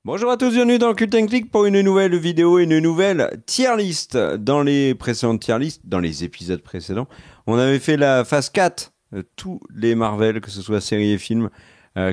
Bonjour à tous, bienvenue dans Cult and Click pour une nouvelle vidéo et une nouvelle tier list. Dans les précédentes tier list, dans les épisodes précédents, on avait fait la phase 4, tous les Marvel, que ce soit séries et films,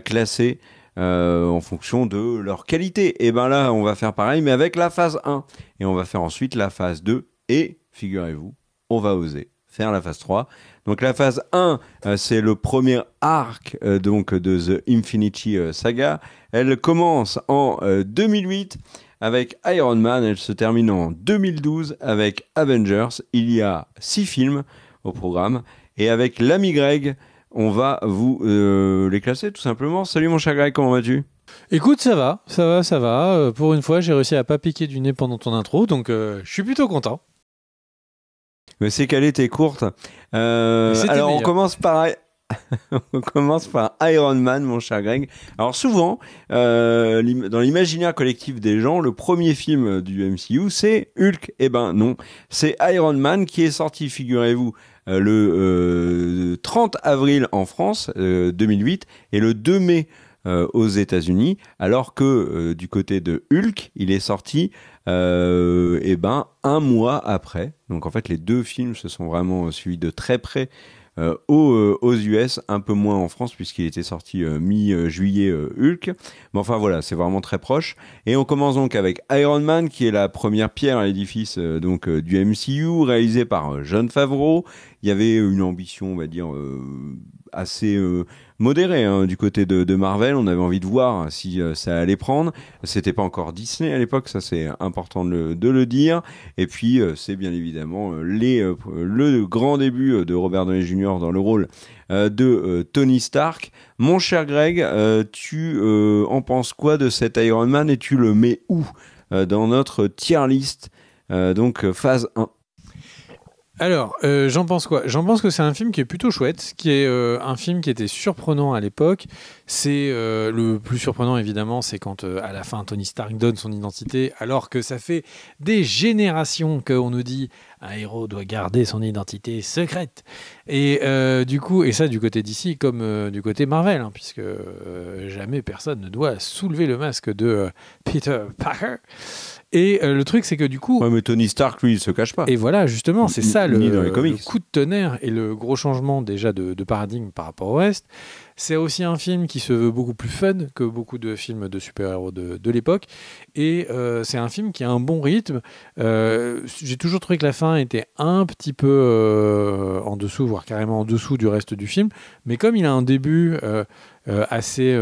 classés en fonction de leur qualité. Et ben là, on va faire pareil, mais avec la phase 1. Et on va faire ensuite la phase 2. Et, figurez-vous, on va oser faire la phase 3. Donc la phase 1, c'est le premier arc donc de The Infinity Saga. Elle commence en 2008 avec Iron Man, elle se termine en 2012 avec Avengers. Il y a 6 films au programme et avec l'ami Greg, on va vous les classer tout simplement. Salut mon cher Greg, comment vas-tu ? Écoute, ça va. Pour une fois, j'ai réussi à pas piquer du nez pendant ton intro, donc je suis plutôt content. Mais c'est qu'elle était courte. Alors on commence par on commence par Iron Man, mon cher Greg. Alors souvent, dans l'imaginaire collectif des gens, le premier film du MCU, c'est Hulk. Eh ben non, c'est Iron Man qui est sorti, figurez-vous, le 30 avril en France, 2008, et le 2 mai aux États-Unis, alors que du côté de Hulk, il est sorti eh ben un mois après. Donc en fait, les deux films se sont vraiment suivis de très près aux US, un peu moins en France puisqu'il était sorti mi-juillet Hulk. Mais enfin voilà, c'est vraiment très proche. Et on commence donc avec Iron Man, qui est la première pierre à l'édifice du MCU, réalisé par Jon Favreau. Il y avait une ambition, on va dire, assez modérée du côté de Marvel. On avait envie de voir si ça allait prendre. C'était pas encore Disney à l'époque, ça c'est important de le dire. Et puis c'est bien évidemment le grand début de Robert Downey Jr. dans le rôle de Tony Stark. Mon cher Greg, tu en penses quoi de cet Iron Man et tu le mets où dans notre tier list donc phase 1? Alors, j'en pense quoi ? J'en pense que c'est un film qui est plutôt chouette, qui est un film qui était surprenant à l'époque. C'est le plus surprenant, évidemment, c'est quand à la fin Tony Stark donne son identité, alors que ça fait des générations qu'on nous dit un héros doit garder son identité secrète. Et du coup, et ça du côté d'ici comme du côté Marvel, hein, puisque jamais personne ne doit soulever le masque de Peter Parker. Et le truc, c'est que du coup... Ouais, mais Tony Stark, lui, il se cache pas. Et voilà, justement, c'est ça le comics. coup de tonnerre et le gros changement déjà de paradigme par rapport au reste. C'est aussi un film qui se veut beaucoup plus fun que beaucoup de films de super-héros de l'époque. Et c'est un film qui a un bon rythme. J'ai toujours trouvé que la fin était un petit peu en dessous, voire carrément en dessous du reste du film. Mais comme il a un début assez...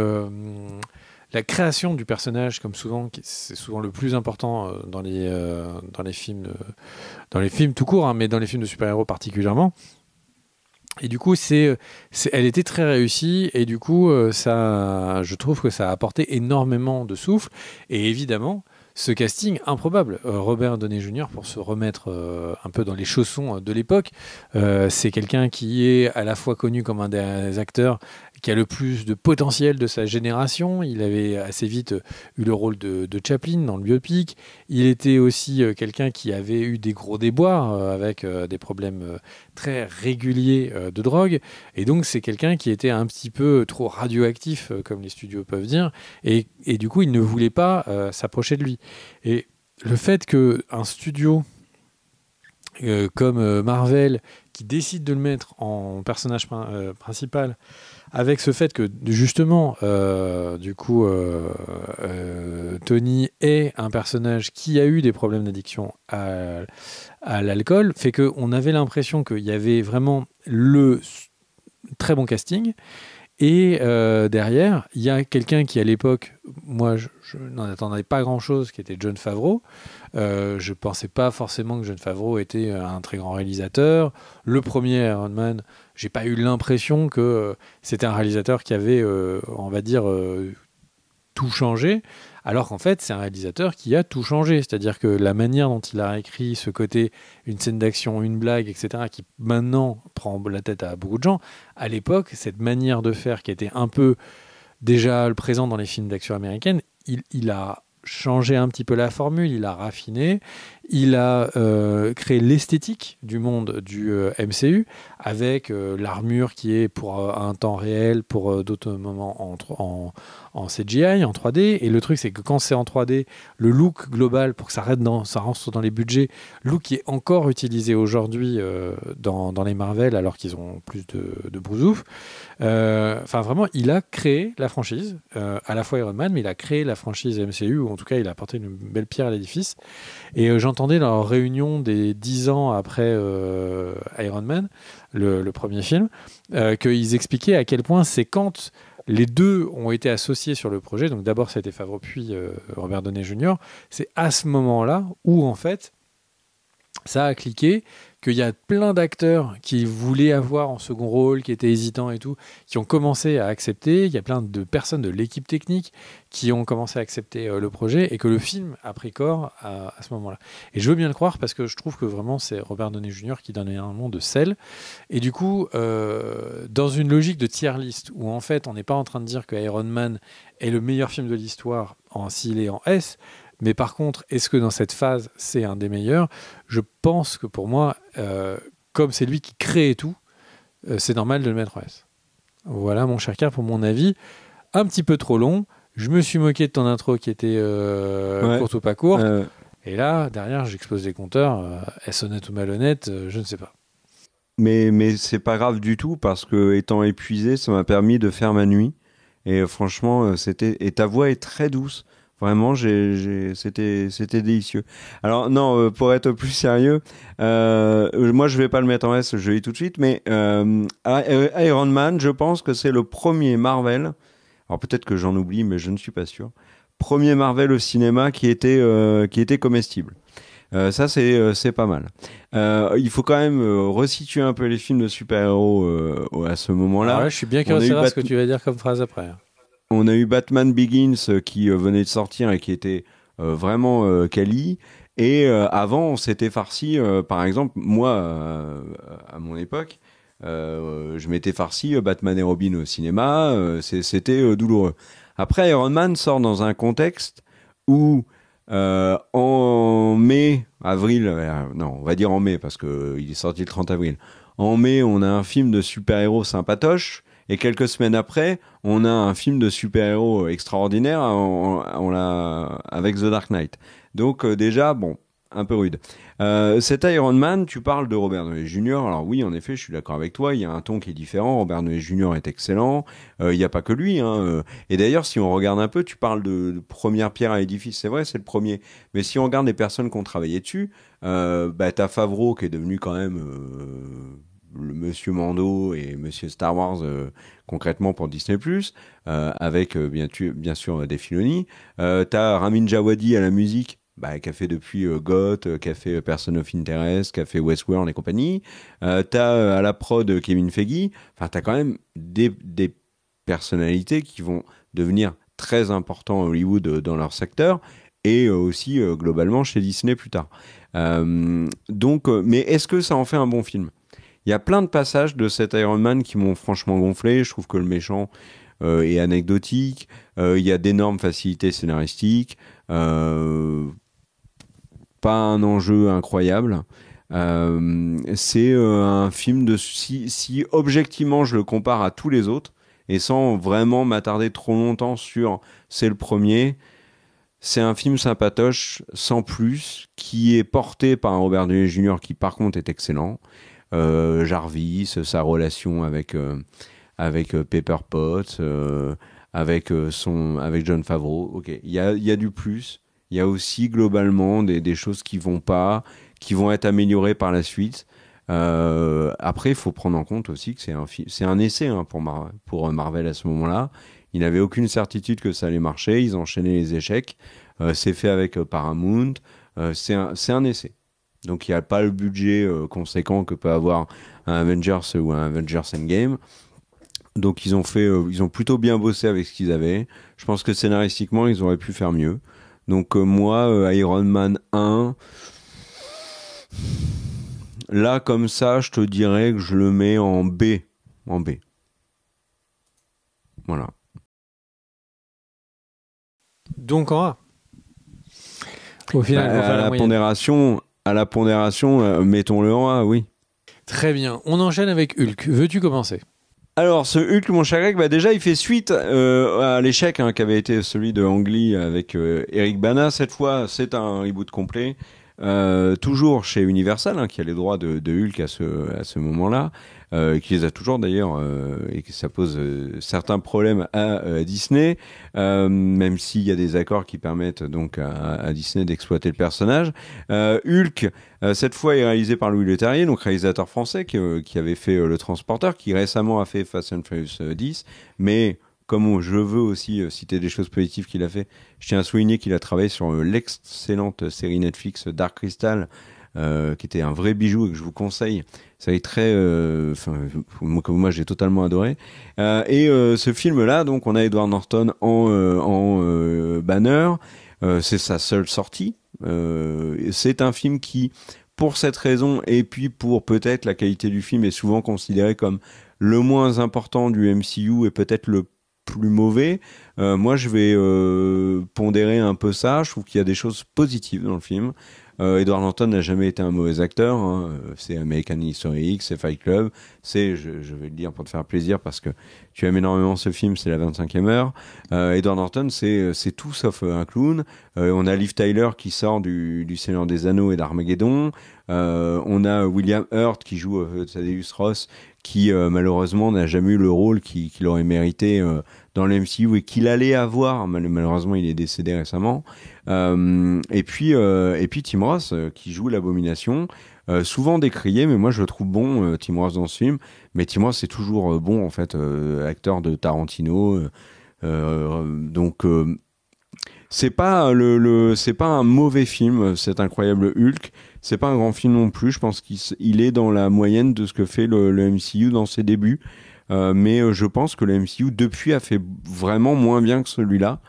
la création du personnage, comme souvent, c'est souvent le plus important dans les films tout court, hein, mais dans les films de super-héros particulièrement. Et du coup, elle était très réussie, et du coup, je trouve que ça a apporté énormément de souffle. Et évidemment, ce casting improbable, Robert Downey Jr., pour se remettre un peu dans les chaussons de l'époque, c'est quelqu'un qui est à la fois connu comme un des acteurs qui a le plus de potentiel de sa génération. Il avait assez vite eu le rôle de Chaplin dans le biopic. Il était aussi quelqu'un qui avait eu des gros déboires avec des problèmes très réguliers de drogue. Et donc, c'est quelqu'un qui était un petit peu trop radioactif, comme les studios peuvent dire. Et du coup, il ne voulait pas s'approcher de lui. Et le fait qu'un studio comme Marvel, qui décide de le mettre en personnage principal, avec ce fait que justement, Tony est un personnage qui a eu des problèmes d'addiction à l'alcool, fait qu'on avait l'impression qu'il y avait vraiment le très bon casting. Et derrière, il y a quelqu'un qui, à l'époque, moi, je n'en attendais pas grand-chose, qui était Jon Favreau. Je ne pensais pas forcément que Jon Favreau était un très grand réalisateur. Le premier Iron Man, j'ai pas eu l'impression que c'était un réalisateur qui avait, on va dire, tout changé. Alors qu'en fait, c'est un réalisateur qui a tout changé. C'est-à-dire que la manière dont il a écrit ce côté, une scène d'action, une blague, etc., qui maintenant prend la tête à beaucoup de gens, à l'époque, cette manière de faire qui était un peu déjà présente dans les films d'action américaine, il a changé un petit peu la formule, il a raffiné, il a créé l'esthétique du monde du MCU avec l'armure qui est pour un temps réel, pour d'autres moments en CGI, en 3D. Et le truc, c'est que quand c'est en 3D, le look global, pour que ça rentre dans les budgets, le look qui est encore utilisé aujourd'hui dans les Marvel, alors qu'ils ont plus de brousouf. Enfin, vraiment, il a créé la franchise, à la fois Iron Man, mais il a créé la franchise MCU, ou en tout cas, il a apporté une belle pierre à l'édifice. Et j'entendais leur réunion des 10 ans après Iron Man, le premier film, qu'ils expliquaient à quel point c'est quand les deux ont été associés sur le projet, donc d'abord c'était Favreau puis Robert Downey Jr., c'est à ce moment-là où en fait ça a cliqué, qu'il y a plein d'acteurs qui voulaient avoir en second rôle, qui étaient hésitants et tout, qui ont commencé à accepter. Il y a plein de personnes de l'équipe technique qui ont commencé à accepter le projet et que le film a pris corps à ce moment-là. Et je veux bien le croire parce que je trouve que vraiment c'est Robert Downey Jr. qui donne un nom de sel. Et du coup, dans une logique de tier list où en fait on n'est pas en train de dire que Iron Man est le meilleur film de l'histoire s'il est en S, mais par contre, est-ce que dans cette phase, c'est un des meilleurs ? Je pense que pour moi, comme c'est lui qui crée tout, c'est normal de le mettre en S. Voilà, mon cher Car, pour mon avis. Un petit peu trop long. Je me suis moqué de ton intro qui était courte ou pas courte. Et là, derrière, j'expose les compteurs. Est-ce honnête ou malhonnête ? Je ne sais pas. Mais c'est pas grave du tout parce que, étant épuisé, ça m'a permis de faire ma nuit. Et franchement, et ta voix est très douce. Vraiment, c'était délicieux. Alors non, pour être plus sérieux, moi je vais pas le mettre en S, je le dis tout de suite, mais Iron Man, je pense que c'est le premier Marvel. Alors peut-être que j'en oublie, mais je ne suis pas sûr. Premier Marvel au cinéma qui était comestible. Ça c'est pas mal. Il faut quand même resituer un peu les films de super-héros à ce moment-là. Alors là, je suis bien curieux de savoir ce que tu vas dire comme phrase après. On a eu Batman Begins qui venait de sortir et qui était vraiment quali. Et avant, on s'était farci, par exemple, moi, à mon époque, je m'étais farci Batman et Robin au cinéma. C'était douloureux. Après, Iron Man sort dans un contexte où en mai, avril, non, on va dire en mai parce qu'il est sorti le 30 avril. En mai, on a un film de super-héros sympatoche. Et quelques semaines après, on a un film de super-héros extraordinaire avec The Dark Knight. Donc déjà, bon, un peu rude. Cet Iron Man, tu parles de Robert Downey Jr. Alors oui, en effet, je suis d'accord avec toi. Il y a un ton qui est différent. Robert Downey Jr. est excellent. Il n'y a pas que lui. Et d'ailleurs, si on regarde un peu, tu parles de première pierre à l'édifice. C'est vrai, c'est le premier. Mais si on regarde les personnes qui ont travaillé dessus, t'as Favreau qui est devenu quand même... le Monsieur Mando et Monsieur Star Wars concrètement pour Disney+, avec bien sûr des Filoni. T'as Ramin Djawadi à la musique, qui a fait depuis Goth, qui a fait Person of Interest, qui a fait Westworld et compagnie. T'as à la prod Kevin Feige. Enfin, t'as quand même des personnalités qui vont devenir très importants à Hollywood dans leur secteur et aussi globalement chez Disney plus tard. Mais est-ce que ça en fait un bon film ? Il y a plein de passages de cet Iron Man qui m'ont franchement gonflé. Je trouve que le méchant est anecdotique. Il y a d'énormes facilités scénaristiques. Pas un enjeu incroyable. C'est un film si objectivement je le compare à tous les autres, et sans vraiment m'attarder trop longtemps sur c'est le premier, c'est un film sympatoche, sans plus, qui est porté par un Robert Downey Jr. qui par contre est excellent. Jarvis, sa relation avec Pepper Potts, avec Jon Favreau. Ok, il y a du plus. Il y a aussi globalement des choses qui vont pas, qui vont être améliorées par la suite. Après, il faut prendre en compte aussi que c'est un essai pour Marvel à ce moment-là. Ils n'avaient aucune certitude que ça allait marcher. Ils enchaînaient les échecs. C'est fait avec Paramount. C'est un essai. Donc il n'y a pas le budget conséquent que peut avoir un Avengers ou un Avengers Endgame. Donc ils ont plutôt bien bossé avec ce qu'ils avaient. Je pense que scénaristiquement ils auraient pu faire mieux. Donc moi, Iron Man 1, là comme ça, je te dirais que je le mets en B. En B. Voilà. Donc en A. Au final, à la pondération, mettons-le en A, oui. Très bien. On enchaîne avec Hulk. Veux-tu commencer ? Alors, ce Hulk, mon cher Greg, déjà, il fait suite à l'échec qui avait été celui de Ang Lee avec Eric Bana. Cette fois, c'est un reboot complet. Toujours chez Universal, qui a les droits de Hulk à ce moment-là, qui les a toujours d'ailleurs, et que ça pose certains problèmes à Disney, même s'il y a des accords qui permettent donc à Disney d'exploiter le personnage. Hulk, cette fois, est réalisé par Louis Leterrier, donc réalisateur français qui avait fait Le Transporteur, qui récemment a fait Fast and Furious 10, mais comme je veux aussi citer des choses positives qu'il a fait, je tiens à souligner qu'il a travaillé sur l'excellente série Netflix Dark Crystal, qui était un vrai bijou et que je vous conseille. Ça est très, moi j'ai totalement adoré. Ce film-là, donc on a Edward Norton en Banner. C'est sa seule sortie. C'est un film qui, pour cette raison et puis pour peut-être la qualité du film, est souvent considéré comme le moins important du MCU et peut-être le plus mauvais. Moi, je vais pondérer un peu ça. Je trouve qu'il y a des choses positives dans le film. Edward Norton n'a jamais été un mauvais acteur. C'est American History X, c'est Fight Club. Je vais le dire pour te faire plaisir parce que tu aimes énormément ce film, c'est la 25e heure. Edward Norton, c'est tout sauf un clown. On a Liv Tyler qui sort du Seigneur des Anneaux et d'Armageddon. On a William Hurt qui joue Thaddeus Ross, qui malheureusement n'a jamais eu le rôle qu'il aurait mérité dans le MCU et qu'il allait avoir. Malheureusement, il est décédé récemment. Et puis Tim Roth qui joue l'Abomination, souvent décrié, mais moi je le trouve bon, Tim Roth dans ce film. Mais Tim Roth c'est toujours bon en fait, acteur de Tarantino. Donc c'est pas c'est pas un mauvais film, cet incroyable Hulk. C'est pas un grand film non plus. Je pense qu'il est dans la moyenne de ce que fait le MCU dans ses débuts. Mais je pense que le MCU depuis a fait vraiment moins bien que celui-là.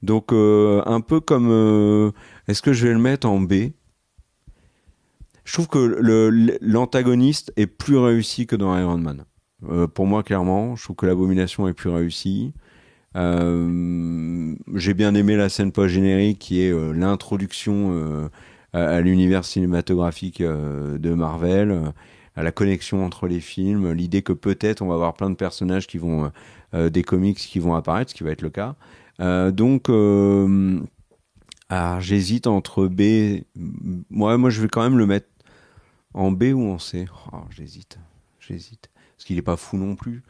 Donc un peu comme est-ce que je vais le mettre en B? Je trouve que l'antagoniste est plus réussi que dans Iron Man. Pour moi, clairement, je trouve que l'Abomination est plus réussie. J'ai bien aimé la scène post-générique qui est l'introduction à l'univers cinématographique de Marvel, à la connexion entre les films, l'idée que peut-être on va avoir plein de personnages qui vont des comics qui vont apparaître, ce qui va être le cas. Donc j'hésite entre B. Moi je vais quand même le mettre en B ou en C. J'hésite parce qu'il est pas fou non plus.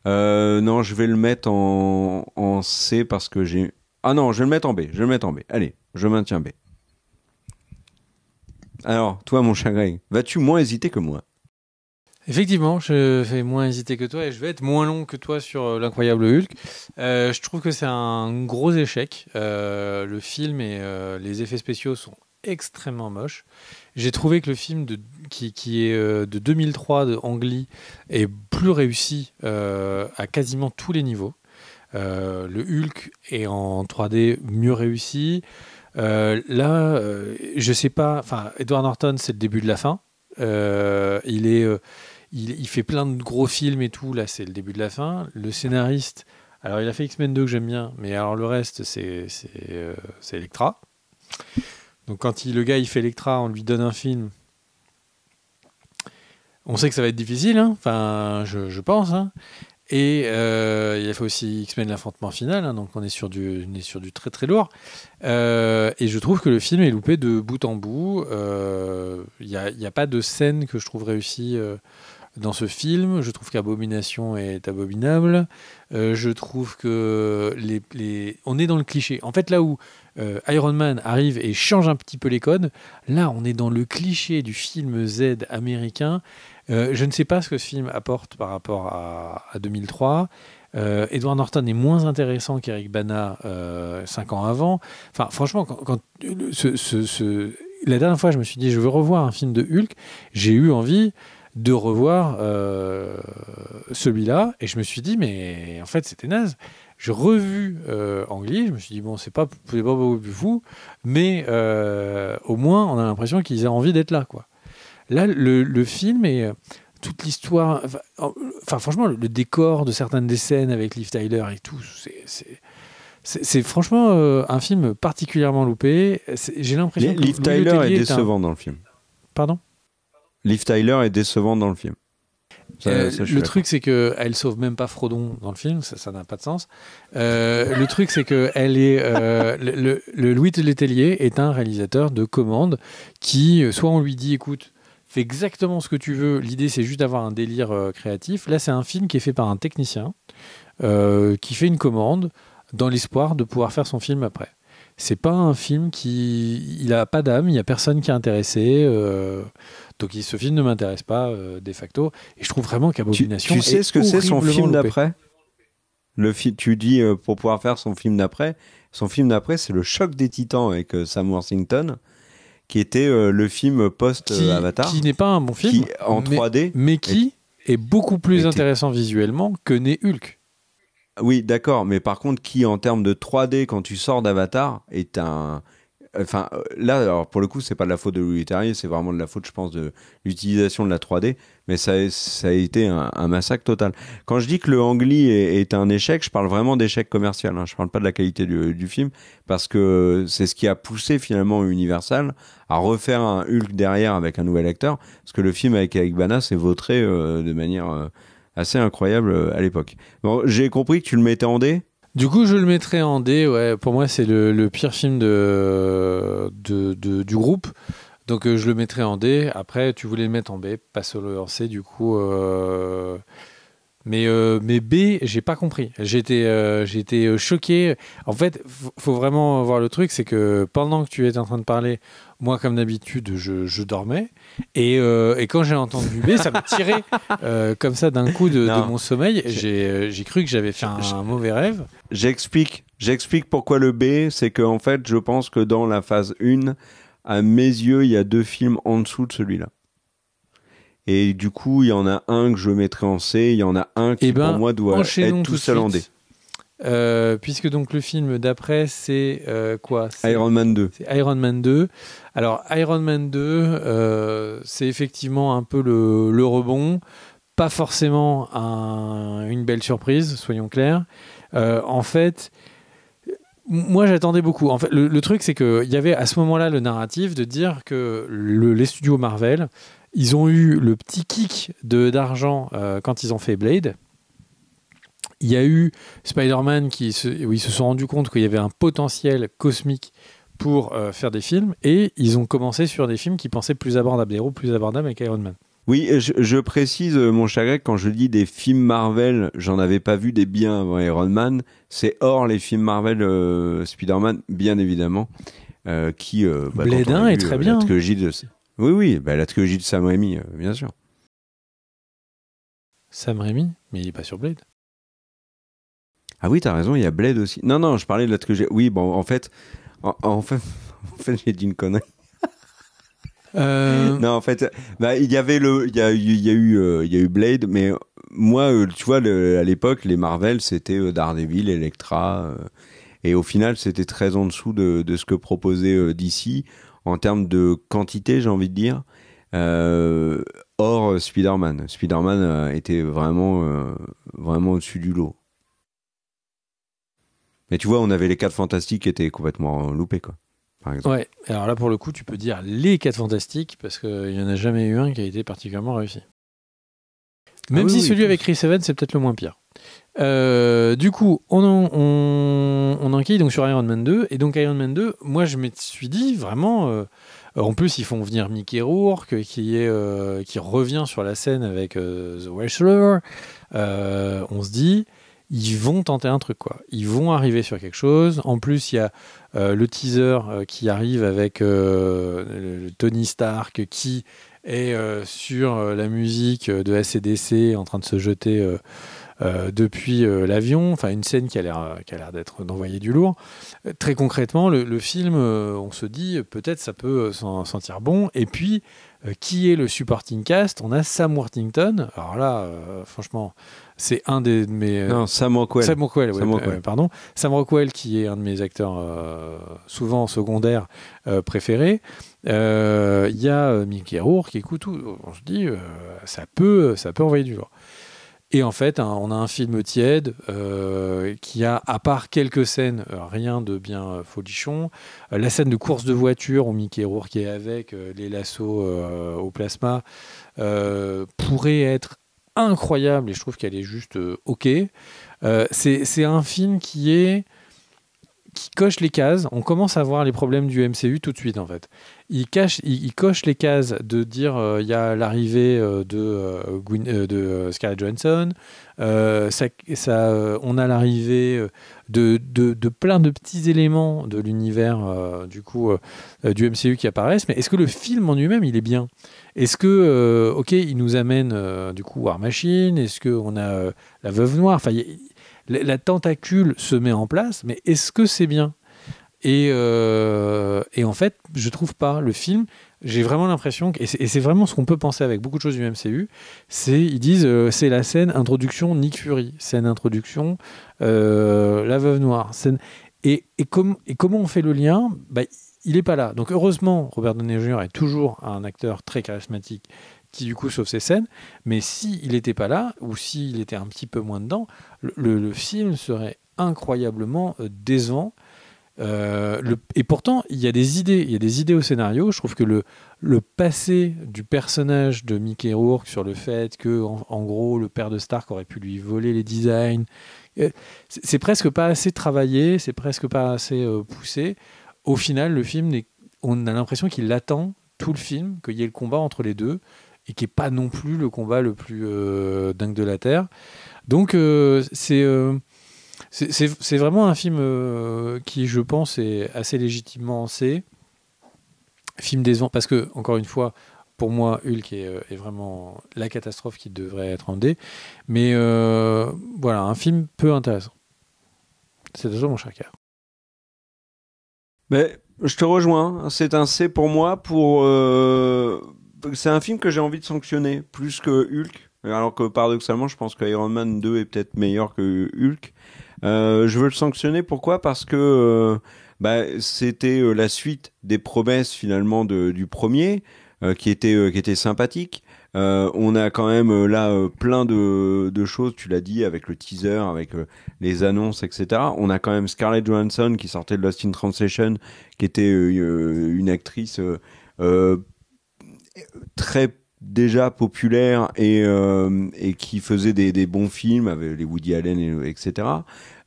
Non, je vais le mettre en C parce que j'ai... Ah non, je vais le mettre en B. Allez, je maintiens B. Alors, toi, mon cher Greg, vas-tu moins hésiter que moi? Effectivement, je vais moins hésiter que toi et je vais être moins long que toi sur l'incroyable Hulk. Je trouve que c'est un gros échec. Le film et les effets spéciaux sont extrêmement moches. J'ai trouvé que le film qui est de 2003 de Ang Lee est plus réussi à quasiment tous les niveaux. Le Hulk est en 3D mieux réussi. Je sais pas. Enfin, Edward Norton, c'est le début de la fin. Il fait plein de gros films et tout. Là, c'est le début de la fin. Le scénariste, alors il a fait X-Men 2 que j'aime bien, mais alors le reste, c'est Elektra. Donc quand le gars il fait Elektra, on lui donne un film. On sait que ça va être difficile, hein. Enfin, je pense. Hein. Et il a fait aussi X-Men l'affrontement final, hein, donc on est sur du très très lourd. Et je trouve que le film est loupé de bout en bout. Il y a pas de scène que je trouve réussie dans ce film. Je trouve qu'Abomination est abominable. Je trouve que on est dans le cliché. En fait, là où Iron Man arrive et change un petit peu les codes, là on est dans le cliché du film Z américain. Je ne sais pas ce que ce film apporte par rapport à 2003. Edward Norton est moins intéressant qu'Eric Bana 5 ans avant. Enfin, franchement, la dernière fois, je me suis dit, je veux revoir un film de Hulk. J'ai eu envie de revoir celui-là, et je me suis dit, mais en fait, c'était naze. J'ai revu Ang Lee, je me suis dit, bon, c'est pas beaucoup plus fou, mais au moins, on a l'impression qu'ils ont envie d'être là, quoi. Là, le film et toute l'histoire... Enfin, franchement, le décor de certaines des scènes avec Liv Tyler et tout, C'est franchement un film particulièrement loupé. J'ai l'impression que Liv Tyler est décevant dans le film. Pardon ? Liv Tyler est décevant dans le film. Le truc, c'est qu'elle sauve même pas Frodon dans le film, ça n'a pas de sens. Le truc, c'est que elle est, le Louis Letellier est un réalisateur de commande qui, soit on lui dit, écoute, fais exactement ce que tu veux, l'idée c'est juste d'avoir un délire créatif. Là, c'est un film qui est fait par un technicien qui fait une commande dans l'espoir de pouvoir faire son film après. C'est pas un film il a pas d'âme, il y a personne qui est intéressé. Donc ce film ne m'intéresse pas de facto. Et je trouve vraiment qu'Abomination. Tu sais ce que c'est son film d'après ? Tu dis pour pouvoir faire son film d'après. Son film d'après, c'est Le Choc des Titans avec Sam Worthington, qui était le film post-Avatar. Qui n'est pas un bon film. En 3D. Mais qui est beaucoup plus intéressant visuellement que n'est Hulk. Oui, d'accord, mais par contre, qui en termes de 3D, quand tu sors d'Avatar, est un... Enfin, là, alors pour le coup, c'est pas de la faute de Louis Leterrier, c'est vraiment de la faute, je pense, de l'utilisation de la 3D, mais ça a été un massacre total. Quand je dis que le Ang Lee est un échec, je parle vraiment d'échec commercial, hein. Je parle pas de la qualité du film, parce que c'est ce qui a poussé finalement Universal à refaire un Hulk derrière avec un nouvel acteur, parce que le film avec Eric Bana s'est vautré de manière assez incroyable à l'époque. Bon, j'ai compris que tu le mettais en D. Du coup, je le mettrais en D. Ouais, pour moi, c'est le pire film du groupe. Donc, je le mettrais en D. Après, tu voulais le mettre en B, pas solo en C. Du coup, mais B, j'ai pas compris. J'ai été choqué. En fait, faut vraiment voir le truc, c'est que pendant que tu étais en train de parler, moi, comme d'habitude, je dormais. Et quand j'ai entendu B, ça m'a tiré comme ça d'un coup de mon sommeil. J'ai cru que j'avais fait un mauvais rêve. J'explique pourquoi le B, c'est qu'en fait, je pense que dans la phase 1, à mes yeux, il y a 2 films en dessous de celui-là. Et du coup, il y en a un que je mettrai en C, il y en a un qui, pour moi, doit être tout seul en D. Puisque donc le film d'après, c'est quoi ? Iron Man 2. C'est Iron Man 2. Alors, Iron Man 2, c'est effectivement un peu le rebond. Pas forcément une belle surprise, soyons clairs. En fait, moi, j'attendais beaucoup. En fait, le truc, c'est qu'il y avait à ce moment-là le narratif de dire que les studios Marvel, ils ont eu le petit kick d'argent quand ils ont fait Blade. Il y a eu Spider-Man où ils se sont rendus compte qu'il y avait un potentiel cosmique pour faire des films, et ils ont commencé sur des films qui pensaient plus abordables, des héros plus abordables avec Iron Man. Oui, je précise, mon cher Greg, quand je dis des films Marvel, j'en avais pas vu des biens avant Iron Man, c'est hors les films Marvel Spider-Man, bien évidemment, qui... Blade 1 est très bien. La trilogie la trilogie de Sam Raimi, bien sûr. Sam Raimi, mais il est pas sur Blade. Ah oui, t'as raison, il y a Blade aussi. Non, je parlais de la trilogie... Oui, bon, en fait, j'ai dit une connerie. Non, en fait, il y a eu Blade, mais moi, tu vois, à l'époque, les Marvel, c'était Daredevil, Elektra, et au final, c'était très en dessous de ce que proposait DC en termes de quantité, j'ai envie de dire. Hors Spider-Man. Spider-Man était vraiment au-dessus du lot. Mais tu vois, on avait les 4 Fantastiques qui étaient complètement loupés, quoi. Par exemple. Ouais, alors là, pour le coup, tu peux dire les 4 Fantastiques, parce qu'il n'y en a jamais eu un qui a été particulièrement réussi. Même si celui avec Chris Evans, c'est peut-être le moins pire. Du coup, on enquille donc sur Iron Man 2. Et donc, Iron Man 2, moi, je me suis dit vraiment... en plus, ils font venir Mickey Rourke, qui revient sur la scène avec The Wrestler. On se dit... Ils vont tenter un truc, quoi. Ils vont arriver sur quelque chose. En plus, il y a le teaser qui arrive avec le Tony Stark qui est sur la musique de AC/DC en train de se jeter depuis l'avion. Enfin, une scène qui a l'air d'envoyer du lourd. Très concrètement, le film, on se dit peut-être ça peut s'en sentir bon. Et puis, qui est le supporting cast ? On a Sam Worthington. Alors là, franchement... C'est un de mes... Non, Sam Rockwell. Sam Rockwell, pardon. Sam Rockwell, qui est un de mes acteurs souvent secondaires préférés. Il y a Mickey Rourke qui écoute tout. On se dit, ça peut envoyer du lourd. Et en fait, on a un film tiède qui a, à part quelques scènes, rien de bien folichon. La scène de course de voiture où Mickey Rourke est avec les lassos au plasma pourrait être incroyable et je trouve qu'elle est juste OK. C'est un film qui coche les cases. On commence à voir les problèmes du MCU tout de suite, en fait. Il coche les cases de dire il y a l'arrivée de Scarlett Johansson, on a l'arrivée de plein de petits éléments de l'univers du MCU qui apparaissent, mais est-ce que le film en lui-même, il est bien? Est-ce que, OK, il nous amène War Machine? Est-ce qu'on a la Veuve Noire? Enfin, la tentacule se met en place, mais est-ce que c'est bien? Et en fait, je trouve pas. Le film, j'ai vraiment l'impression, et c'est vraiment ce qu'on peut penser avec beaucoup de choses du MCU, ils disent c'est la scène introduction Nick Fury, scène introduction la Veuve Noire. Et comment on fait le lien? Il n'est pas là. Donc heureusement, Robert Downey Jr. est toujours un acteur très charismatique qui du coup sauve ses scènes, mais s'il n'était pas là, ou s'il était un petit peu moins dedans, le film serait incroyablement décevant. Et pourtant, il y a des idées au scénario. Je trouve que le passé du personnage de Mickey Rourke sur le fait que, en gros, le père de Stark aurait pu lui voler les designs, c'est presque pas assez travaillé, c'est presque pas assez poussé. Au final, le film, on a l'impression qu'il attend tout le film, qu'il y ait le combat entre les deux, et qui n'est pas non plus le combat le plus dingue de la Terre. Donc, c'est vraiment un film qui, je pense, est assez légitimement C. Film décevant, parce que, encore une fois, pour moi, Hulk est vraiment la catastrophe qui devrait être en D. Mais voilà, un film peu intéressant. C'est déjà mon cher Car. Mais je te rejoins, c'est un C pour moi. C'est un film que j'ai envie de sanctionner plus que Hulk. Alors que paradoxalement, je pense que Iron Man 2 est peut-être meilleur que Hulk. Je veux le sanctionner, pourquoi? Parce que c'était la suite des promesses finalement du premier, qui était sympathique. On a quand même là plein de choses, tu l'as dit, avec le teaser, avec les annonces, etc. On a quand même Scarlett Johansson qui sortait de Lost in Translation, qui était une actrice très déjà populaire et qui faisait des bons films avec les Woody Allen, etc.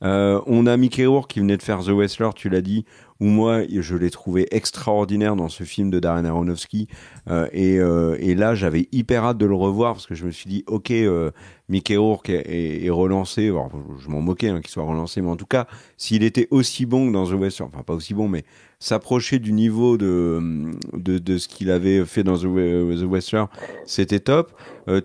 On a Mickey Rourke qui venait de faire The Wrestler, tu l'as dit, où moi je l'ai trouvé extraordinaire dans ce film de Darren Aronofsky, et là j'avais hyper hâte de le revoir parce que je me suis dit ok, Mickey Rourke est relancé. Alors, je m'en moquais qu'il soit relancé, mais en tout cas s'il était aussi bon que dans The Wrestler, enfin pas aussi bon, mais s'approcher du niveau de ce qu'il avait fait dans The Wrestler, c'était top.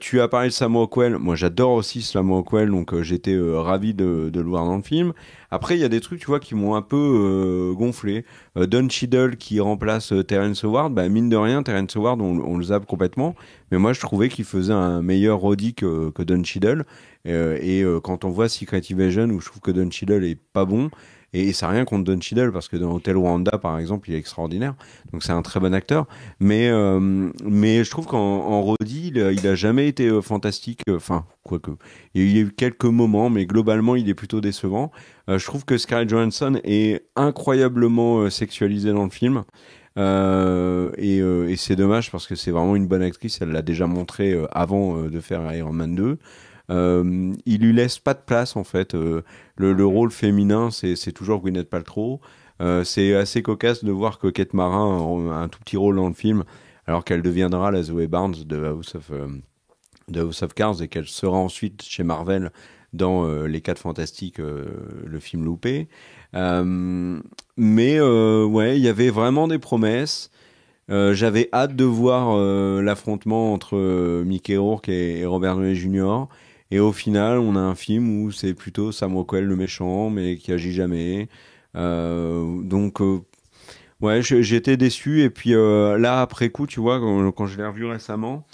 Tu as parlé de Sam Rockwell. Moi, j'adore aussi Sam Rockwell, donc j'étais ravi de le voir dans le film. Après, il y a des trucs, tu vois, qui m'ont un peu gonflé. Don Cheadle qui remplace Terrence Howard. Mine de rien, Terrence Howard, on le zappe complètement. Mais moi, je trouvais qu'il faisait un meilleur Roddy que Don Cheadle. Quand on voit Secret Invasion, où je trouve que Don Cheadle est pas bon, et ça n'a rien contre Don Cheadle, parce que dans Hotel Rwanda, par exemple, il est extraordinaire. Donc c'est un très bon acteur. Mais je trouve qu'en Roddy, il a jamais été fantastique. Enfin, quoique. Il y a eu quelques moments, mais globalement, il est plutôt décevant. Je trouve que Scarlett Johansson est incroyablement sexualisée dans le film. Et c'est dommage parce que c'est vraiment une bonne actrice. Elle l'a déjà montré avant de faire Iron Man 2. Il lui laisse pas de place en fait. Le rôle féminin, c'est toujours Gwyneth Paltrow. C'est assez cocasse de voir que Kate Mara a un tout petit rôle dans le film, alors qu'elle deviendra la Zoe Barnes de House of Cards et qu'elle sera ensuite chez Marvel dans Les 4 Fantastiques, le film loupé. Ouais, il y avait vraiment des promesses. J'avais hâte de voir l'affrontement entre Mickey Rourke et Robert Downey Jr. Et au final, on a un film où c'est plutôt Sam Rockwell le méchant, mais qui agit jamais. Ouais, j'étais déçu. Et puis là, après coup, tu vois, quand je l'ai revu récemment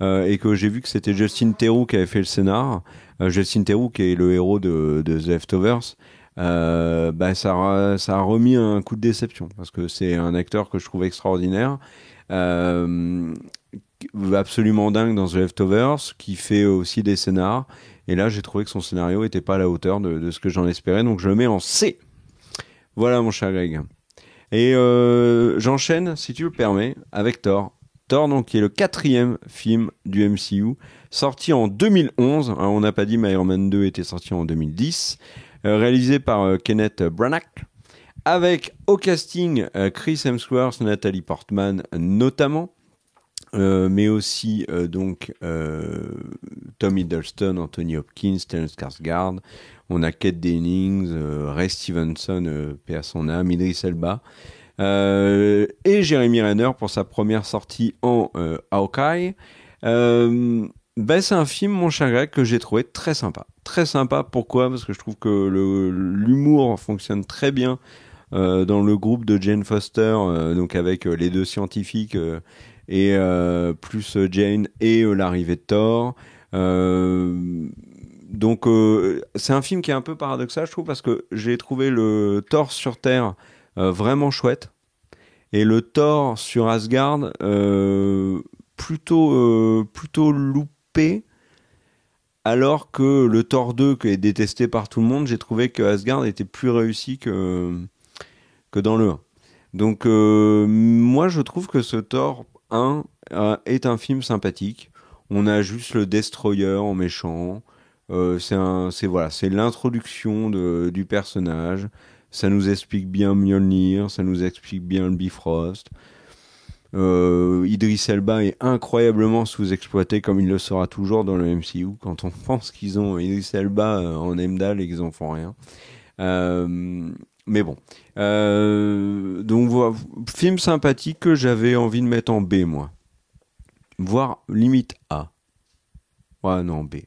et que j'ai vu que c'était Justin Theroux qui avait fait le scénar, Justin Theroux qui est le héros de The Leftovers, ça a remis un coup de déception parce que c'est un acteur que je trouve extraordinaire. absolument dingue dans The Leftovers, qui fait aussi des scénars. Et là, j'ai trouvé que son scénario était pas à la hauteur de ce que j'en espérais, donc je le mets en C. Voilà, mon cher Greg. Et j'enchaîne, si tu le permets, avec Thor. Thor, donc, qui est le 4e film du MCU, sorti en 2011. Alors, on n'a pas dit, mais Iron Man 2 était sorti en 2010. Réalisé par Kenneth Branagh. Avec au casting Chris Hemsworth, Natalie Portman notamment. Mais aussi Tom Hiddleston, Anthony Hopkins, Stellan Skarsgård. On a Kate Dennings, Ray Stevenson, paix à son âme, Idris Elba, et Jeremy Renner pour sa première sortie en Hawkeye. C'est un film, mon cher Greg, que j'ai trouvé très sympa. Très sympa, pourquoi ? Parce que je trouve que l'humour fonctionne très bien dans le groupe de Jane Foster, donc avec les 2 scientifiques et plus Jane et l'arrivée de Thor. Donc c'est un film qui est un peu paradoxal, je trouve, parce que j'ai trouvé le Thor sur Terre vraiment chouette, et le Thor sur Asgard plutôt loupé, alors que le Thor 2, qui est détesté par tout le monde, j'ai trouvé que Asgard était plus réussi que dans le 1. Donc moi je trouve que ce Thor 1 est un film sympathique. On a juste le Destroyer en méchant. C'est l'introduction du personnage. Ça nous explique bien Mjolnir, ça nous explique bien le Bifrost. Idris Elba est incroyablement sous-exploité, comme il le sera toujours dans le MCU, quand on pense qu'ils ont Idris Elba en Heimdall et qu'ils en font rien. Mais bon. Donc voilà, film sympathique que j'avais envie de mettre en B, moi. Voire limite A. Ouais, non, B.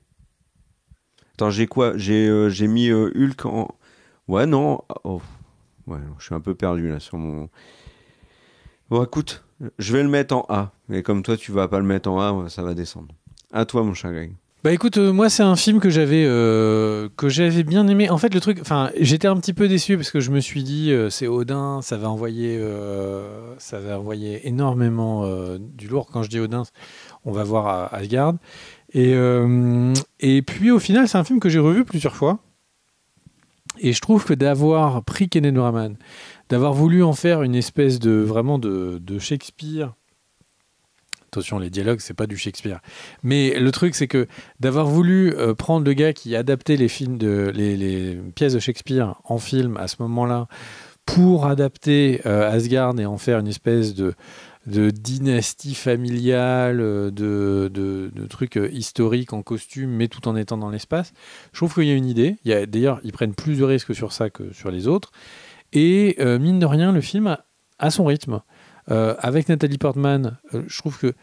Attends, j'ai quoi ? J'ai mis Hulk en... Ouais, non. Oh. Ouais, je suis un peu perdu là sur mon... Bon, écoute, je vais le mettre en A. Mais comme toi, tu vas pas le mettre en A, ça va descendre. À toi, mon cher Greg. Bah écoute, moi c'est un film que j'avais bien aimé. En fait, le truc, enfin, j'étais un petit peu déçu parce que je me suis dit c'est Odin, ça va envoyer énormément du lourd. Quand je dis Odin, on va voir Asgard. Et puis au final, c'est un film que j'ai revu plusieurs fois. Et je trouve que d'avoir pris Kenneth Branagh, d'avoir voulu en faire une espèce de Shakespeare. Attention, les dialogues, c'est pas du Shakespeare. Mais le truc, c'est que d'avoir voulu prendre le gars qui adaptait les pièces de Shakespeare en film à ce moment-là pour adapter Asgard et en faire une espèce de dynastie familiale, de trucs historiques en costume, mais tout en étant dans l'espace, je trouve qu'il y a une idée. D'ailleurs, ils prennent plus de risques sur ça que sur les autres. Et mine de rien, le film a son rythme. Avec Natalie Portman, je trouve que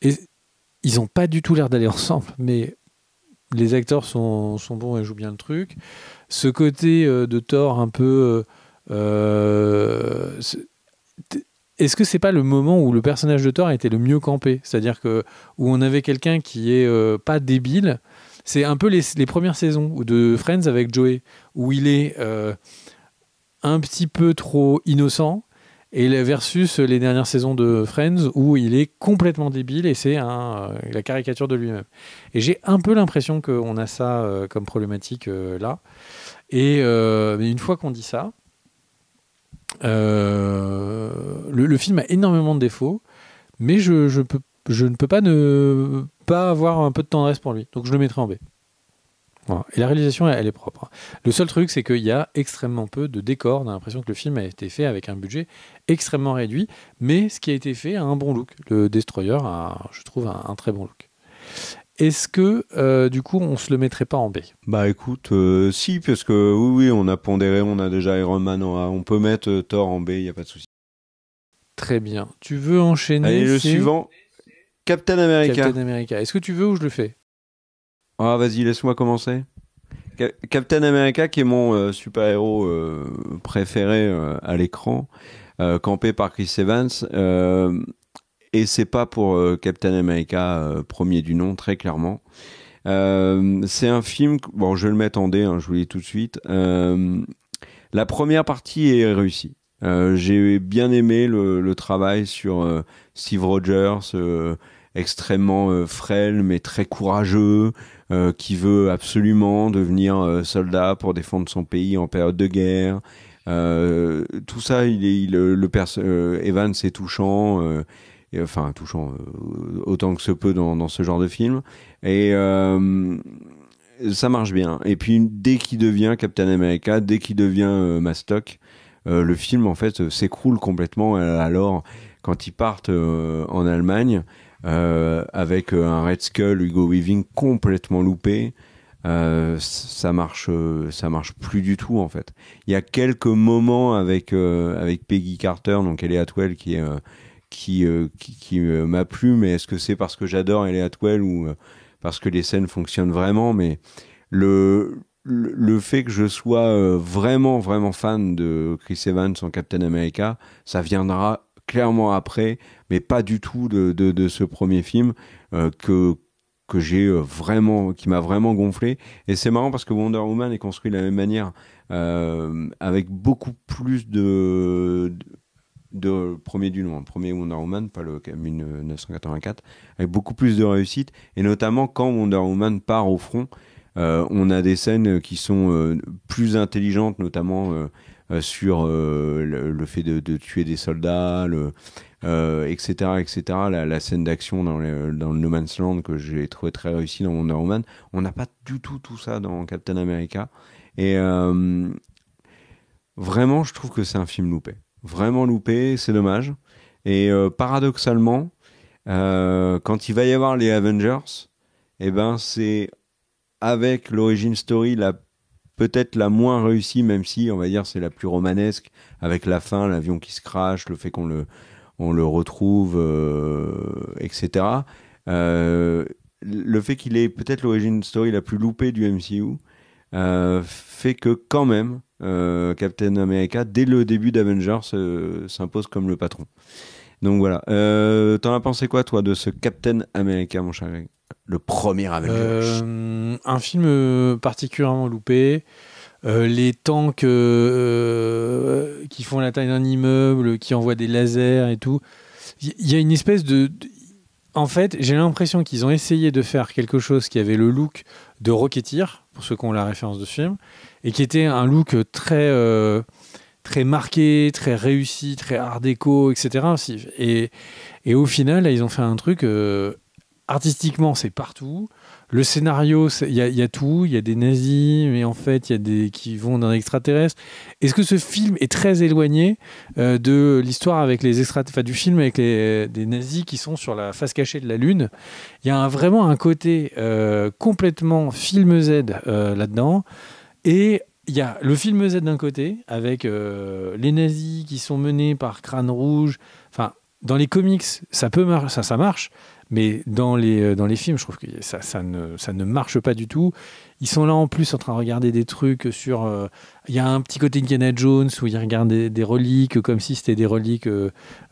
ils n'ont pas du tout l'air d'aller ensemble, mais les acteurs sont bons et jouent bien le truc. Ce côté de Thor un peu... est-ce que c'est pas le moment où le personnage de Thor a été le mieux campé ? C'est-à-dire que où on avait quelqu'un qui est pas débile. C'est un peu les premières saisons de Friends avec Joey, où il est un petit peu trop innocent, et versus les dernières saisons de Friends où il est complètement débile et c'est la caricature de lui-même. Et j'ai un peu l'impression qu'on a ça comme problématique là. Et mais une fois qu'on dit ça, le film a énormément de défauts, mais je ne peux pas ne pas avoir un peu de tendresse pour lui. Donc je le mettrai en B. Voilà. Et la réalisation, elle est propre. Le seul truc, c'est qu'il y a extrêmement peu de décors. On a l'impression que le film a été fait avec un budget extrêmement réduit, mais ce qui a été fait a un bon look. Le Destroyer a, je trouve, un très bon look. Est-ce que, du coup, on se le mettrait pas en B ? Bah écoute, si, parce que oui, on a pondéré, on a déjà Iron Man en A. On peut mettre Thor en B, il n'y a pas de souci. Très bien. Tu veux enchaîner ? Allez, le suivant, Captain America. Captain America. Est-ce que tu veux ou je le fais ? Ah, vas-y, laisse-moi commencer. Captain America, qui est mon super-héros préféré à l'écran, campé par Chris Evans. Et c'est pas pour Captain America premier du nom, très clairement. C'est un film... Bon, je vais le mettre en D, je vous le dis tout de suite. La première partie est réussie. J'ai bien aimé le travail sur Steve Rogers extrêmement frêle mais très courageux, qui veut absolument devenir soldat pour défendre son pays en période de guerre. Tout ça, Evans est touchant, enfin touchant autant que se peut dans ce genre de film, et ça marche bien. Et puis dès qu'il devient Captain America, dès qu'il devient Mastoc, le film en fait s'écroule complètement. Alors quand ils partent en Allemagne avec un Red Skull, Hugo Weaving complètement loupé, ça marche plus du tout en fait. Il y a quelques moments avec Peggy Carter, donc Ellie Atwell, qui m'a plu, mais est-ce que c'est parce que j'adore Ellie Atwell ou parce que les scènes fonctionnent vraiment? Mais le fait que je sois vraiment fan de Chris Evans en Captain America, ça viendra clairement après, mais pas du tout de ce premier film que j'ai qui m'a vraiment gonflé. Et c'est marrant parce que Wonder Woman est construit de la même manière, avec beaucoup plus de premier du nom, premier Wonder Woman, pas le 1984, avec beaucoup plus de réussite, et notamment quand Wonder Woman part au front, on a des scènes qui sont plus intelligentes, notamment sur le fait de tuer des soldats, etc. La scène d'action dans le No Man's Land que j'ai trouvé très réussi dans Wonder Woman. On n'a pas du tout ça dans Captain America. Et vraiment, je trouve que c'est un film loupé. Vraiment loupé, c'est dommage. Et paradoxalement, quand il va y avoir les Avengers, c'est avec l'origin story peut-être la moins réussie, même si on va dire c'est la plus romanesque, avec la fin, l'avion qui se crache, le fait qu'on le retrouve, etc. Le fait qu'il ait peut-être l'origin story la plus loupée du MCU fait que quand même Captain America, dès le début d'Avengers, s'impose comme le patron. Donc voilà. T'en as pensé quoi, toi, de ce Captain America, mon cher Greg ? Le premier Avengers. Un film particulièrement loupé. Les tanks qui font la taille d'un immeuble, qui envoient des lasers et tout. Il y a une espèce En fait, j'ai l'impression qu'ils ont essayé de faire quelque chose qui avait le look de Rocketeer, pour ceux qui ont la référence de ce film, et qui était un look très marqué, très réussi, très art déco, etc. Et au final, là, ils ont fait un truc... artistiquement, c'est partout. Le scénario, il y a tout. Il y a des nazis, mais en fait, il y a des qui vont d'un extraterrestre. Est-ce que ce film est très éloigné de l'histoire avec les extraterrestres, du film avec des nazis qui sont sur la face cachée de la Lune? Il y a vraiment un côté complètement film Z là-dedans. Et il y a le film Z d'un côté, avec les nazis qui sont menés par Crâne Rouge. Enfin, dans les comics, ça marche. Mais dans les films, je trouve que ça ne marche pas du tout. Ils sont là en plus en train de regarder des trucs sur... Il y a un petit côté Indiana Jones où ils regardent des reliques comme si c'était des reliques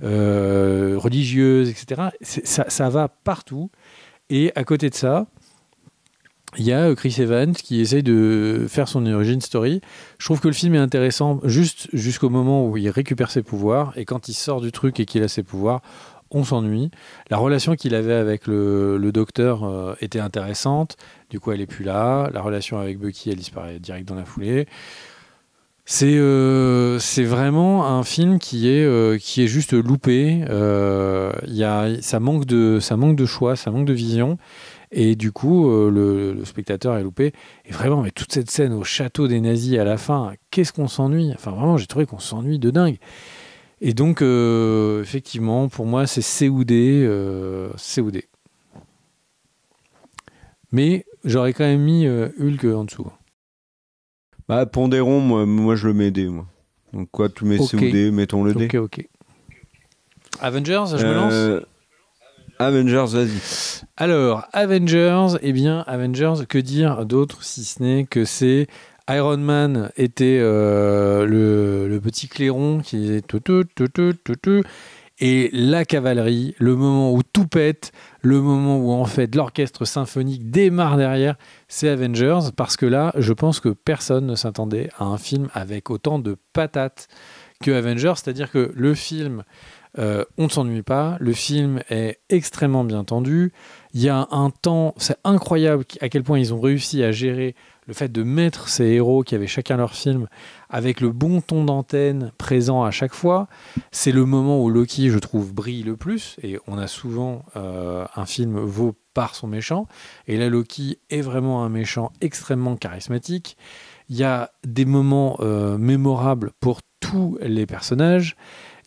religieuses, etc. Ça va partout. Et à côté de ça, il y a Chris Evans qui essaye de faire son origin story. Je trouve que le film est intéressant juste jusqu'au moment où il récupère ses pouvoirs. Et quand il sort du truc et qu'il a ses pouvoirs, on s'ennuie. La relation qu'il avait avec le docteur était intéressante. Du coup, elle n'est plus là. La relation avec Bucky, elle disparaît direct dans la foulée. C'est vraiment un film qui est juste loupé. Ça manque de choix, ça manque de vision. Et du coup, le spectateur est loupé. Et vraiment, mais toute cette scène au château des nazis à la fin, qu'est-ce qu'on s'ennuie. Enfin, vraiment, j'ai trouvé qu'on s'ennuie de dingue. Et donc, effectivement, pour moi, c'est COD. Mais j'aurais quand même mis Hulk en dessous. Bah, pondérons, moi je le mets D. Moi. Donc quoi, tu mets COD, mettons le D. Ok. Avengers, je me lance. Avengers, vas-y. Alors, Avengers, que dire d'autre si ce n'est que c'est... Iron Man était le petit clairon qui est et la cavalerie, le moment où tout pète, le moment où en fait l'orchestre symphonique démarre derrière, c'est Avengers, parce que là, je pense que personne ne s'attendait à un film avec autant de patates que Avengers, c'est-à-dire que le film On ne s'ennuie pas. Le film est extrêmement bien tendu. Il y a un temps, c'est incroyable à quel point ils ont réussi à gérer le fait de mettre ces héros qui avaient chacun leur film avec le bon ton d'antenne présent à chaque fois. C'est le moment où Loki, je trouve, brille le plus. Et on a souvent un film vaut par son méchant. Et là, Loki est vraiment un méchant extrêmement charismatique. Il y a des moments mémorables pour tous les personnages.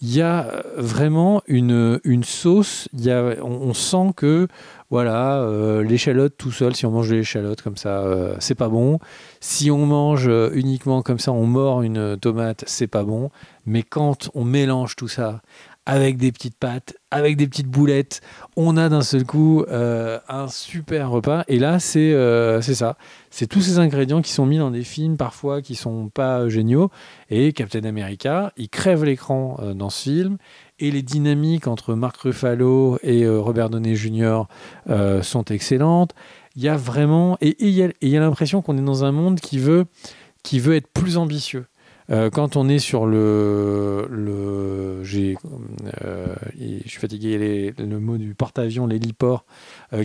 Il y a vraiment une sauce. On sent que voilà, l'échalote tout seul, si on mange de l'échalote comme ça, c'est pas bon. Si on mange uniquement comme ça, on mord une tomate, c'est pas bon. Mais quand on mélange tout ça avec des petites pâtes, avec des petites boulettes, on a d'un seul coup un super repas. Et là, c'est ça. C'est tous ces ingrédients qui sont mis dans des films parfois qui sont pas géniaux. Et Captain America, il crève l'écran dans ce film. Et les dynamiques entre Mark Ruffalo et Robert Downey Jr. Sont excellentes. Il y a vraiment... Et il y a l'impression qu'on est dans un monde qui veut être plus ambitieux. Quand on est sur je suis fatigué, le mot du porte-avions, l'héliport,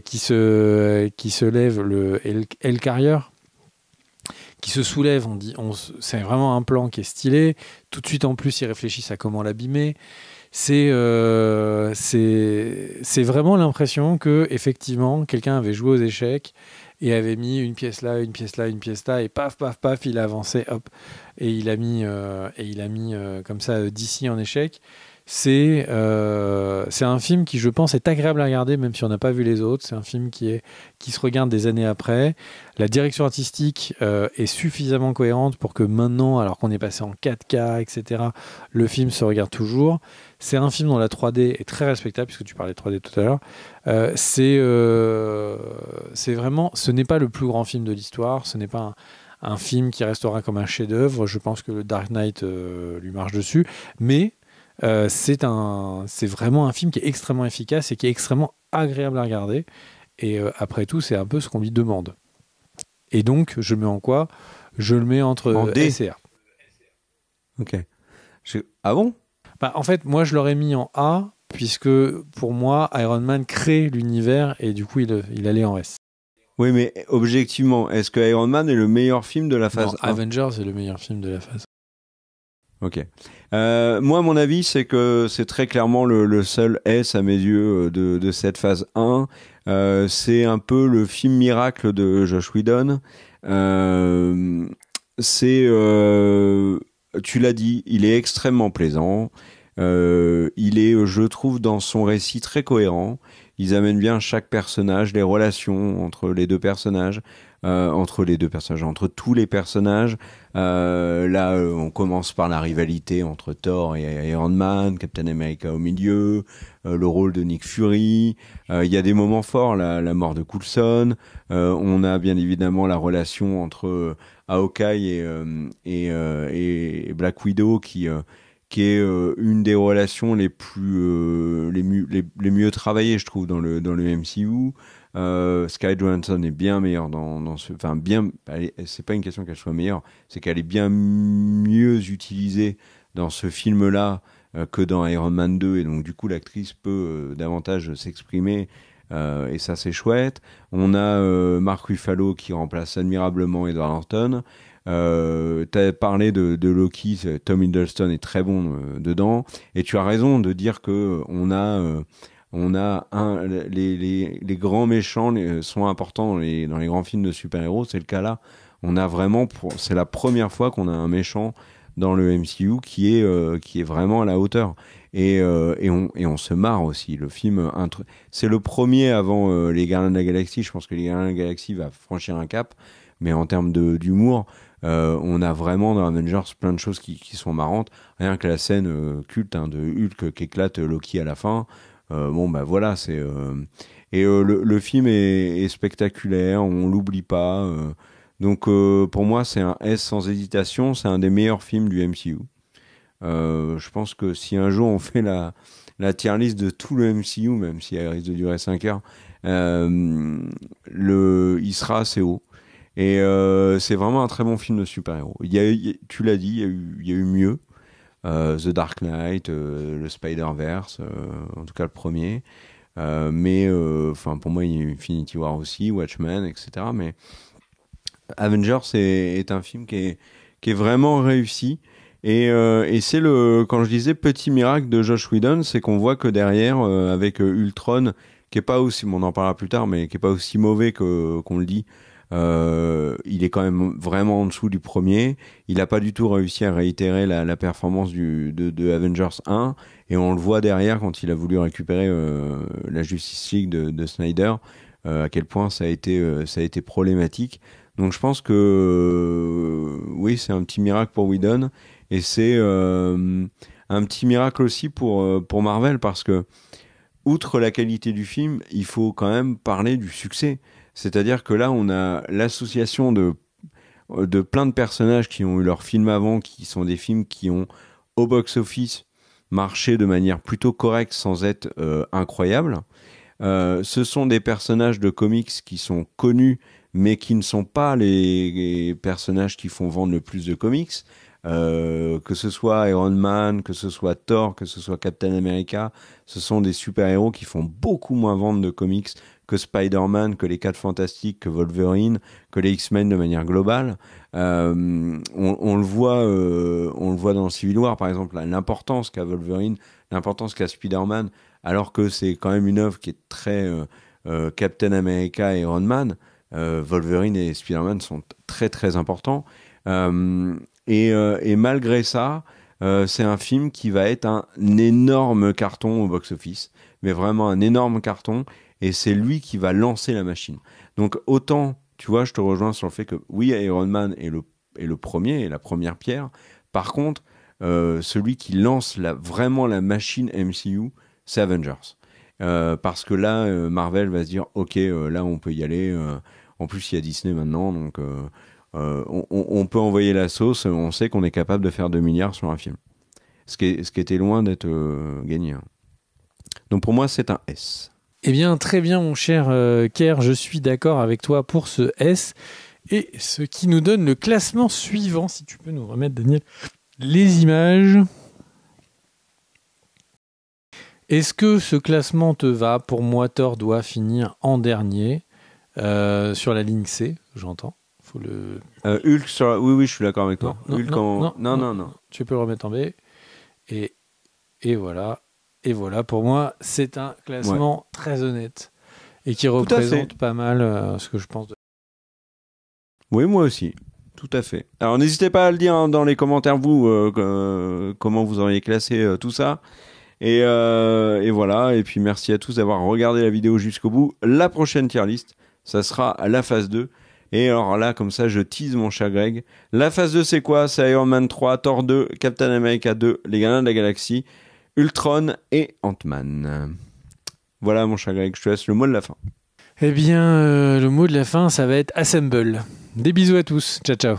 qui se lève, le Hellcarrier, qui se soulève, c'est vraiment un plan qui est stylé. Tout de suite, en plus, ils réfléchissent à comment l'abîmer. C'est vraiment l'impression que effectivement quelqu'un avait joué aux échecs et avait mis une pièce là, une pièce là, une pièce là, et paf, paf, paf, il a avancé, hop, et il a mis comme ça DC en échec. C'est un film qui, je pense, est agréable à regarder, même si on n'a pas vu les autres. C'est un film qui se regarde des années après. La direction artistique est suffisamment cohérente pour que maintenant, alors qu'on est passé en 4K, etc., le film se regarde toujours. C'est un film dont la 3D est très respectable, puisque tu parlais de 3D tout à l'heure. C'est vraiment... Ce n'est pas le plus grand film de l'histoire, ce n'est pas un film qui restera comme un chef-d'œuvre. Je pense que le Dark Knight lui marche dessus, mais c'est vraiment un film qui est extrêmement efficace et qui est extrêmement agréable à regarder. Et après tout, c'est un peu ce qu'on lui demande. Et donc, je le mets en quoi ? Je le mets entre S et A. Ok. Ah bon ? En fait, moi, je l'aurais mis en A, puisque pour moi, Iron Man crée l'univers et du coup, il allait en S. Oui, mais objectivement, est-ce que Iron Man est le meilleur film de la phase 1 ? Avengers est le meilleur film de la phase 1. Ok. Moi, mon avis, c'est que c'est très clairement le seul S à mes yeux de cette phase 1. C'est un peu le film miracle de Joss Whedon. Tu l'as dit, il est extrêmement plaisant. Il est, je trouve, dans son récit très cohérent. Ils amènent bien chaque personnage, les relations entre les deux personnages, entre tous les personnages. On commence par la rivalité entre Thor et Iron Man, Captain America au milieu, le rôle de Nick Fury. Il y a des moments forts, la mort de Coulson. On a bien évidemment la relation entre Hawkeye et Black Widow qui est une des relations les mieux travaillées, je trouve, dans le MCU. Scarlett Johansson est bien meilleure c'est pas une question qu'elle soit meilleure, c'est qu'elle est bien mieux utilisée dans ce film-là que dans Iron Man 2, et donc du coup l'actrice peut davantage s'exprimer, et ça c'est chouette. On a Mark Ruffalo qui remplace admirablement Edward Norton. T'as parlé de Loki, Tom Hiddleston est très bon dedans, et tu as raison de dire que les grands méchants sont importants dans les grands films de super-héros. C'est le cas là. C'est la première fois qu'on a un méchant dans le MCU qui est vraiment à la hauteur. Et on se marre aussi. Le film, c'est le premier avant les Gardiens de la Galaxie. Je pense que les Gardiens de la Galaxie va franchir un cap, mais en termes d'humour, on a vraiment dans Avengers plein de choses qui sont marrantes. Rien que la scène culte de Hulk qui éclate Loki à la fin. Voilà, c'est le film est spectaculaire, on l'oublie pas. Donc pour moi, c'est un S sans hésitation. C'est un des meilleurs films du MCU. Je pense que si un jour on fait la tier list de tout le MCU, même si elle risque de durer 5 heures, il sera assez haut. Et c'est vraiment un très bon film de super-héros. Tu l'as dit, il y a eu mieux. The Dark Knight, le Spider-Verse, en tout cas le premier. Mais pour moi, il y a Infinity War aussi, Watchmen, etc. Mais Avengers est un film qui est vraiment réussi. Et c'est quand je disais petit miracle de Joss Whedon, c'est qu'on voit que derrière, avec Ultron, qui est pas aussi, on en parlera plus tard, mais qui est pas aussi mauvais qu'on le dit, il est quand même vraiment en dessous du premier. Il a pas du tout réussi à réitérer la performance de Avengers 1, et on le voit derrière quand il a voulu récupérer la Justice League de Snyder, à quel point ça a été problématique. Donc je pense que oui, c'est un petit miracle pour Whedon. Et c'est un petit miracle aussi pour Marvel, parce que, outre la qualité du film, il faut quand même parler du succès. C'est-à-dire que là, on a l'association de plein de personnages qui ont eu leur film avant, qui sont des films qui ont, au box-office, marché de manière plutôt correcte sans être incroyables. Ce sont des personnages de comics qui sont connus, mais qui ne sont pas les personnages qui font vendre le plus de comics. Que ce soit Iron Man, que ce soit Thor, que ce soit Captain America, ce sont des super-héros qui font beaucoup moins vendre de comics que Spider-Man, que les 4 Fantastiques, que Wolverine, que les X-Men de manière globale. On le voit dans Civil War, par exemple, l'importance qu'a Wolverine, l'importance qu'a Spider-Man, alors que c'est quand même une œuvre qui est très Captain America et Iron Man. Wolverine et Spider-Man sont très très importants. Et malgré ça, c'est un film qui va être un énorme carton au box-office, mais vraiment un énorme carton, et c'est lui qui va lancer la machine. Donc autant, tu vois, je te rejoins sur le fait que oui, Iron Man est le premier, et la première pierre. Par contre, celui qui lance vraiment la machine MCU, c'est Avengers. Parce que là, Marvel va se dire, ok, là on peut y aller. En plus, il y a Disney maintenant, donc on peut envoyer la sauce. On sait qu'on est capable de faire 2 milliards sur un film. Ce qui était loin d'être gagné. Donc pour moi, c'est un S. Eh bien, très bien, mon cher Kerr, je suis d'accord avec toi pour ce S. Et ce qui nous donne le classement suivant, si tu peux nous remettre, Daniel, les images. Est-ce que ce classement te va? Pour moi, Thor doit finir en dernier, sur la ligne C, j'entends. Faut le... Hulk, oui, je suis d'accord avec toi. Non, Hulk non. Tu peux le remettre en B. Et voilà. Et voilà, pour moi, c'est un classement très honnête et qui représente pas mal ce que je pense. Oui, moi aussi. Tout à fait. Alors, n'hésitez pas à le dire dans les commentaires, vous, comment vous auriez classé tout ça. Et voilà. Et puis, merci à tous d'avoir regardé la vidéo jusqu'au bout. La prochaine tier list, ça sera à la phase 2. Et alors là, comme ça, je tease mon cher Greg. La phase 2, c'est quoi? C'est Iron Man 3, Thor 2, Captain America 2, Les Gardiens de la Galaxie, Ultron et Ant-Man. Voilà, mon cher Greg, je te laisse le mot de la fin. Eh bien, le mot de la fin, ça va être Assemble. Des bisous à tous. Ciao, ciao.